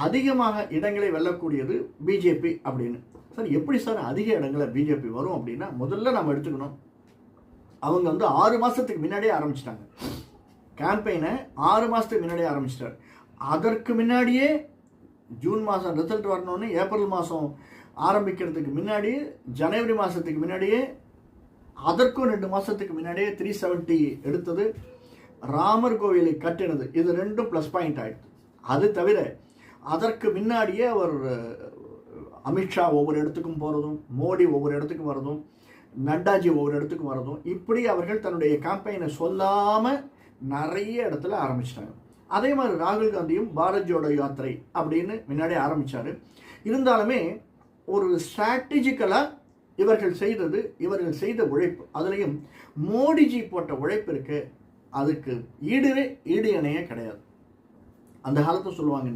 அதிகமாக இடங்களை வெல்லக்கூடியது பிஜேபி அப்படின்னு. சார் எப்படி சார் அதிக இடங்களை பிஜேபி வரும் அப்படின்னா, முதல்ல நம்ம எடுத்துக்கணும், அவங்க 6 மாதத்துக்கு முன்னாடியே ஆரம்பிச்சிட்டாங்க கேம்பெயினை. 6 மாதத்துக்கு முன்னாடியே ஆரம்பிச்சிட்டார். அதற்கு முன்னாடியே ஜூன் மாதம் ரிசல்ட் வரணும்னு ஏப்ரல் மாதம் ஆரம்பிக்கிறதுக்கு முன்னாடி, ஜனவரி மாதத்துக்கு முன்னாடியே, அதற்கும் 2 மாதத்துக்கு முன்னாடியே 370 எடுத்தது, ராமர் கோவிலை கட்டினது, இது 2 ப்ளஸ் பாயிண்ட் ஆகிடுது. அது தவிர அதற்கு முன்னாடியே அவர் அமித்ஷா ஒவ்வொரு இடத்துக்கும் போகிறதும், மோடி ஒவ்வொரு இடத்துக்கும் வரதும், நட்டாஜி ஒவ்வொரு இடத்துக்கும் வரதும், இப்படி அவர்கள் தன்னுடைய கேம்பெயினை சொல்லாமல் நிறைய இடத்துல ஆரம்பிச்சிட்டாங்க. அதே மாதிரி ராகுல் காந்தியும் பாரத் ஜோடோ யாத்திரை அப்படின்னு முன்னாடி ஆரம்பித்தார். இருந்தாலுமே ஒரு ஸ்ட்ராட்டஜிக்கலாக இவர்கள் செய்த உழைப்பு, அதுலேயும் மோடிஜி போட்ட உழைப்பு இருக்கு, அதுக்கு ஈடு இணையே கிடையாது. அந்த காலத்தில் சொல்லுவாங்க,